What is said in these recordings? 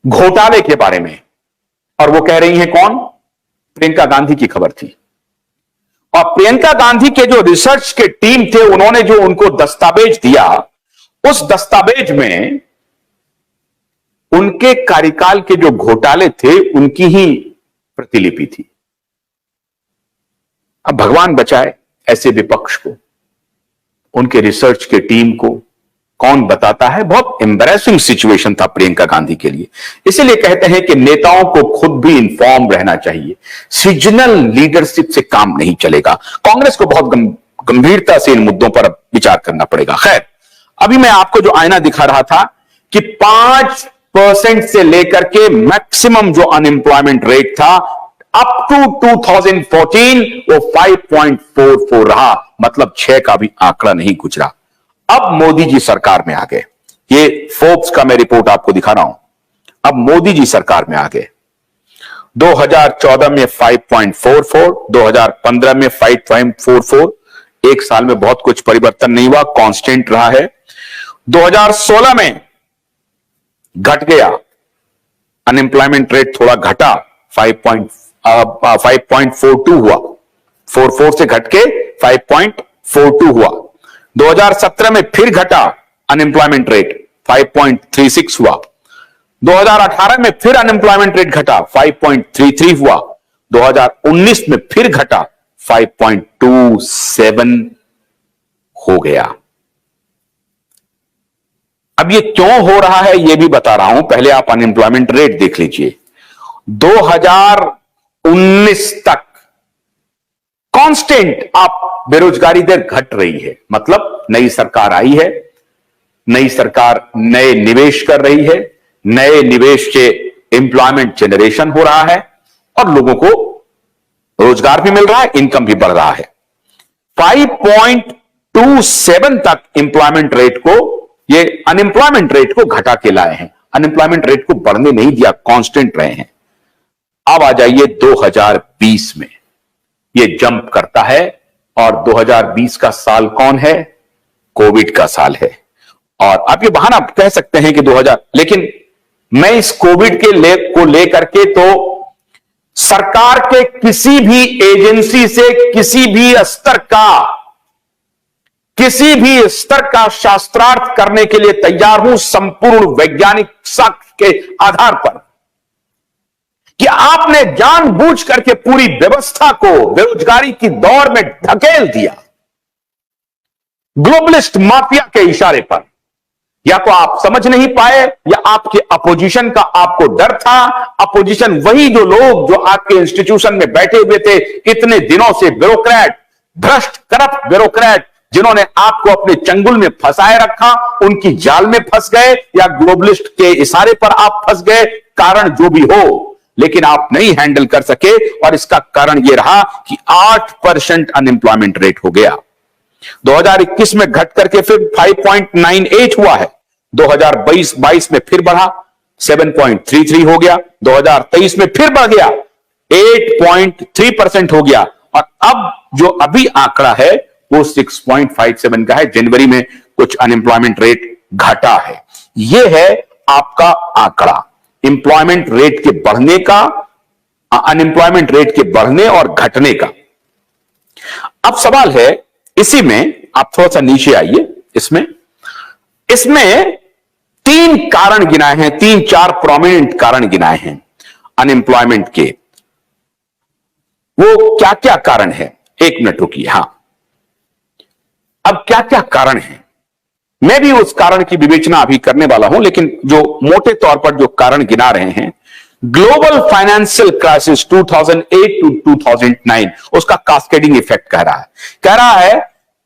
घोटाले के बारे में, और वो कह रही हैं कौन? प्रियंका गांधी की खबर थी। और प्रियंका गांधी के जो रिसर्च के टीम थे, उन्होंने जो उनको दस्तावेज दिया, उस दस्तावेज में उनके कार्यकाल के जो घोटाले थे उनकी ही प्रतिलिपि थी। अब भगवान बचाए ऐसे विपक्ष को, उनके रिसर्च के टीम को कौन बताता है। बहुत एम्बैरेसिंग सिचुएशन था प्रियंका गांधी के लिए। इसीलिए कहते हैं कि नेताओं को खुद भी इन्फॉर्म रहना चाहिए। सीजनल लीडरशिप से काम नहीं चलेगा। कांग्रेस को बहुत गंभीरता से इन मुद्दों पर विचार करना पड़ेगा। खैर, अभी मैं आपको जो आईना दिखा रहा था कि 5% से लेकर के मैक्सिमम जो अनएम्प्लॉयमेंट रेट था अप टू 2014 वो 5.44 रहा, मतलब 6 का भी आंकड़ा नहीं गुजरा। अब मोदी जी सरकार में आ गए। ये फोर्ब्स का मैं रिपोर्ट आपको दिखा रहा हूं। अब मोदी जी सरकार में आ गए। 2014 में 5.44, 2015 में 5.44, एक साल में बहुत कुछ परिवर्तन नहीं हुआ, कांस्टेंट रहा है। 2016 में घट गया, अनएम्प्लॉयमेंट रेट थोड़ा घटा, 5.42 हुआ, 44 से घट के 5.42 हुआ। 2017 में फिर घटा अनएम्प्लॉयमेंट रेट, 5.36 हुआ। 2018 में फिर अनएम्प्लॉयमेंट रेट घटा, 5.33 हुआ। 2019 में फिर घटा, 5.27 हो गया। अब ये क्यों हो रहा है ये भी बता रहा हूं, पहले आप अनएम्प्लॉयमेंट रेट देख लीजिए। 2019 तक कांस्टेंट आप बेरोजगारी दर घट रही है, मतलब नई सरकार आई है, नई सरकार नए निवेश कर रही है, नए निवेश से एम्प्लॉयमेंट जनरेशन हो रहा है और लोगों को रोजगार भी मिल रहा है, इनकम भी बढ़ रहा है। 5.27 तक एम्प्लॉयमेंट रेट को, ये अनएम्प्लॉयमेंट रेट को घटा के लाए हैं, अनएम्प्लॉयमेंट रेट को बढ़ने नहीं दिया, कांस्टेंट रहे हैं। अब आ जाइए 2020 में, ये जंप करता है और 2020 का साल कौन है? कोविड का साल है। और आप ये बहाना कह सकते हैं कि 2000, लेकिन मैं इस कोविड को लेकर के तो सरकार के किसी भी एजेंसी से किसी भी स्तर का शास्त्रार्थ करने के लिए तैयार हूं, संपूर्ण वैज्ञानिक साक्ष्य के आधार पर, कि आपने जानबूझ करके पूरी व्यवस्था को बेरोजगारी की दौर में धकेल दिया ग्लोबलिस्ट माफिया के इशारे पर। या तो आप समझ नहीं पाए या आपके अपोजिशन का आपको डर था। अपोजिशन वही जो लोग जो आपके इंस्टीट्यूशन में बैठे हुए थे इतने दिनों से, ब्यूरोक्रेट, भ्रष्ट करप्ट ब्यूरोक्रेट, जिन्होंने आपको अपने चंगुल में फंसाए रखा, उनकी जाल में फंस गए या ग्लोबलिस्ट के इशारे पर आप फंस गए, कारण जो भी हो, लेकिन आप नहीं हैंडल कर सके। और इसका कारण यह रहा कि 8% अनएम्प्लॉयमेंट रेट हो गया। 2021 में घट करके फिर 5.98 हुआ है। 2022 में फिर बढ़ा, 7.33 हो गया। 2023 में फिर बढ़ गया, 8.3% हो गया। और अब जो अभी आंकड़ा है वो 6.57 का है। जनवरी में कुछ अनएम्प्लॉयमेंट रेट घटा है। यह है आपका आंकड़ा एम्प्लॉयमेंट रेट के बढ़ने का, अनएम्प्लॉयमेंट रेट के बढ़ने और घटने का। अब सवाल है, इसी में आप थोड़ा सा नीचे आइए, इसमें 3 कारण गिनाए हैं, 3-4 प्रोमिनेंट कारण गिनाए हैं अनएम्प्लॉयमेंट के। वो क्या क्या कारण है? 1 मिनट रुकिए। हां, अब क्या क्या कारण है, मैं भी उस कारण की विवेचना अभी करने वाला हूं, लेकिन जो मोटे तौर पर जो कारण गिना रहे हैं, ग्लोबल फाइनेंशियल क्राइसिस 2008 टू 2009, उसका कास्केडिंग इफेक्ट कह रहा है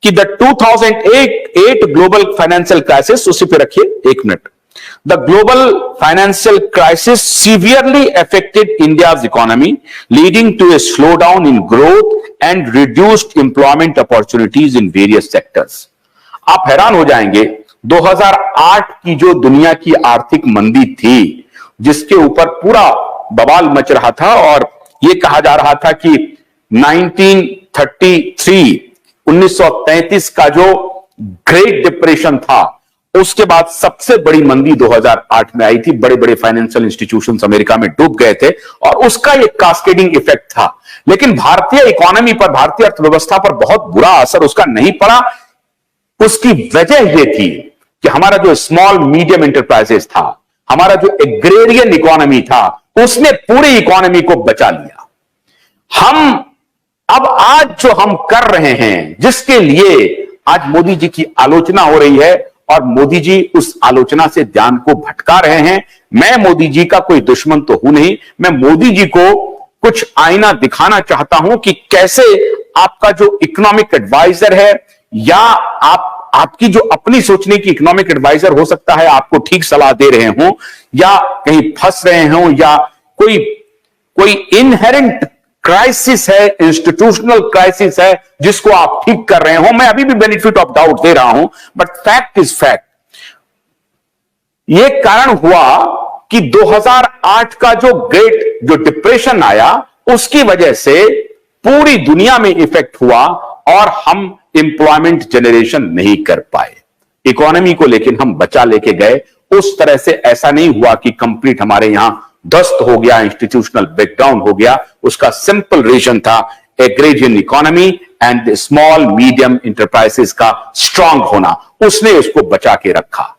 कि द 2008 ग्लोबल फाइनेंशियल क्राइसिस, उसी पे रखिए 1 minute. The global financial crisis severely affected India's economy, leading to a slowdown in growth and reduced employment opportunities in various sectors. आप हैरान हो जाएंगे, 2008 की जो दुनिया की आर्थिक मंदी थी, जिसके ऊपर पूरा बवाल मच रहा था और यह कहा जा रहा था कि 1933 का जो ग्रेट डिप्रेशन था, उसके बाद सबसे बड़ी मंदी 2008 में आई थी, बड़े बड़े फाइनेंशियल इंस्टीट्यूशंस अमेरिका में डूब गए थे और उसका एक कास्केडिंग इफेक्ट था। लेकिन भारतीय इकोनॉमी पर, भारतीय अर्थव्यवस्था पर बहुत बुरा असर उसका नहीं पड़ा। उसकी वजह यह थी कि हमारा जो स्मॉल मीडियम एंटरप्राइजेस था, हमारा जो एग्रेरियन इकोनॉमी था, उसने पूरी इकोनॉमी को बचा लिया। हम अब आज जो हम कर रहे हैं, जिसके लिए आज मोदी जी की आलोचना हो रही है और मोदी जी उस आलोचना से ध्यान को भटका रहे हैं। मैं मोदी जी का कोई दुश्मन तो हूं नहीं, मैं मोदी जी को कुछ आईना दिखाना चाहता हूं कि कैसे आपका जो इकोनॉमिक एडवाइजर है या आपकी जो अपनी सोचने की इकोनॉमिक एडवाइजर हो सकता है, आपको ठीक सलाह दे रहे हो या कहीं फंस रहे हो या कोई इनहेरेंट क्राइसिस है, इंस्टीट्यूशनल क्राइसिस है जिसको आप ठीक कर रहे हो। मैं अभी भी बेनिफिट ऑफ डाउट दे रहा हूं, बट फैक्ट इज फैक्ट। यह कारण हुआ कि 2008 का जो डिप्रेशन आया, उसकी वजह से पूरी दुनिया में इफेक्ट हुआ और हम एम्प्लॉयमेंट जनरेशन नहीं कर पाए। इकोनॉमी को लेकिन हम बचा लेके गए। उस तरह से ऐसा नहीं हुआ कि कंप्लीट हमारे यहां ध्वस्त हो गया, इंस्टीट्यूशनल ब्रेकडाउन हो गया। उसका सिंपल रीजन था agrarian economy and small medium enterprises का स्ट्रांग होना, उसने उसको बचा के रखा।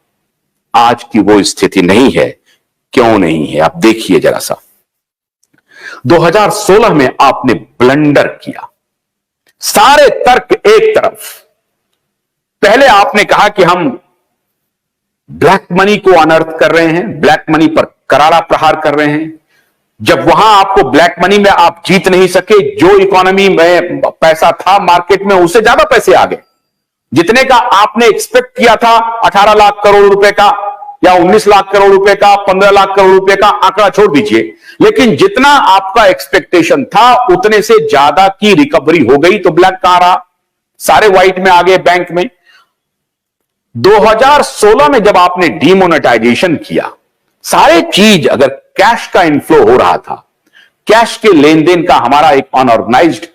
आज की वो स्थिति नहीं है। क्यों नहीं है? आप देखिए जरा सा। 2016 में आपने ब्लंडर किया, सारे तर्क एक तरफ। पहले आपने कहा कि हम ब्लैक मनी को अनर्थ कर रहे हैं, ब्लैक मनी पर करारा प्रहार कर रहे हैं। जब वहां आपको ब्लैक मनी में आप जीत नहीं सके, जो इकोनॉमी में पैसा था मार्केट में, उससे ज्यादा पैसे आ गए। जितने का आपने एक्सपेक्ट किया था 18 लाख करोड़ रुपए का या 19 लाख करोड़ रुपए का, 15 लाख करोड़ रुपए का आंकड़ा छोड़ दीजिए, लेकिन जितना आपका एक्सपेक्टेशन था उतने से ज्यादा की रिकवरी हो गई। तो ब्लैक कहां रहा? सारे व्हाइट में आ गए बैंक में। 2016 में जब आपने डीमोनेटाइजेशन किया, सारे चीज अगर कैश का इनफ्लो हो रहा था, कैश के लेन देन का हमारा एक अनऑर्गेनाइज्ड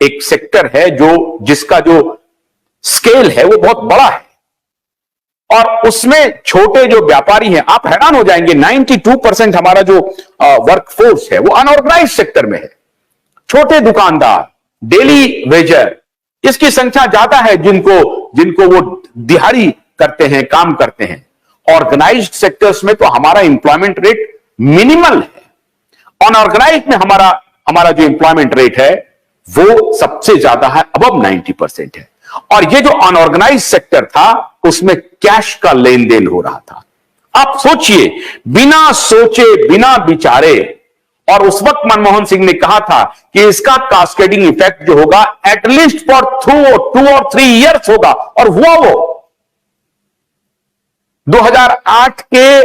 एक सेक्टर है जिसका जो स्केल है वो बहुत बड़ा है और उसमें छोटे जो व्यापारी हैं, आप हैरान हो जाएंगे, 92% हमारा जो वर्कफोर्स है वो अनऑर्गेनाइज्ड सेक्टर में है। छोटे दुकानदार, डेली वेजर, इसकी संख्या ज्यादा है जिनको वो दिहाड़ी करते हैं, काम करते हैं। ऑर्गेनाइज्ड सेक्टर्स में तो हमारा इंप्लॉयमेंट रेट मिनिमल है। अनऑर्गेनाइज्ड में हमारा जो इंप्लॉयमेंट रेट है वो सबसे ज्यादा है, अबव 90% है। और ये जो अनऑर्गेनाइज्ड सेक्टर था उसमें कैश का लेन देन हो रहा था। आप सोचिए, बिना सोचे बिना विचारे, और उस वक्त मनमोहन सिंह ने कहा था कि इसका कास्केडिंग इफेक्ट जो होगा एटलीस्ट फॉर 2 और 3 ईयर्स होगा, और हुआ वो 2008 के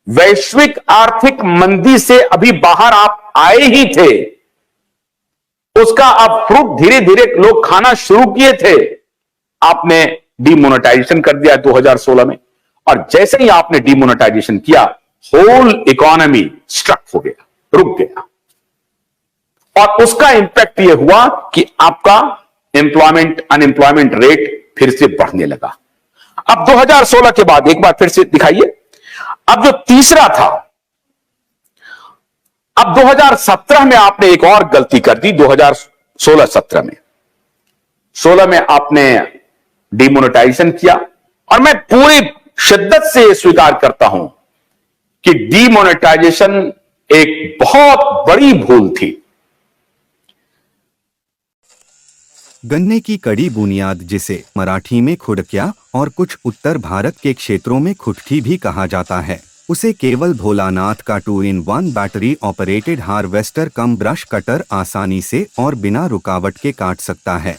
वैश्विक आर्थिक मंदी से अभी बाहर आप आए ही थे। उसका अब फ्रूट धीरे धीरे लोग खाना शुरू किए थे। आपने डीमोनेटाइजेशन कर दिया 2016 में, और जैसे ही आपने डीमोनेटाइजेशन किया, होल इकोनॉमी स्ट्रक हो गया, रुक गया। और उसका इंपैक्ट यह हुआ कि आपका अनएम्प्लॉयमेंट रेट फिर से बढ़ने लगा। अब 2016 के बाद एक बार फिर से दिखाइए। अब जो तीसरा था, अब 2017 में आपने एक और गलती कर दी। 2016-17 में 16 में आपने डीमोनेटाइजेशन किया, और मैं पूरी शिद्दत से स्वीकार करता हूं कि डीमोनेटाइजेशन एक बहुत बड़ी भूल थी। गन्ने की कड़ी बुनियाद, जिसे मराठी में खुडक्या और कुछ उत्तर भारत के क्षेत्रों में खुटकी भी कहा जाता है, उसे केवल भोलानाथ का 2-in-1 बैटरी ऑपरेटेड हार्वेस्टर कम ब्रश कटर आसानी से और बिना रुकावट के काट सकता है।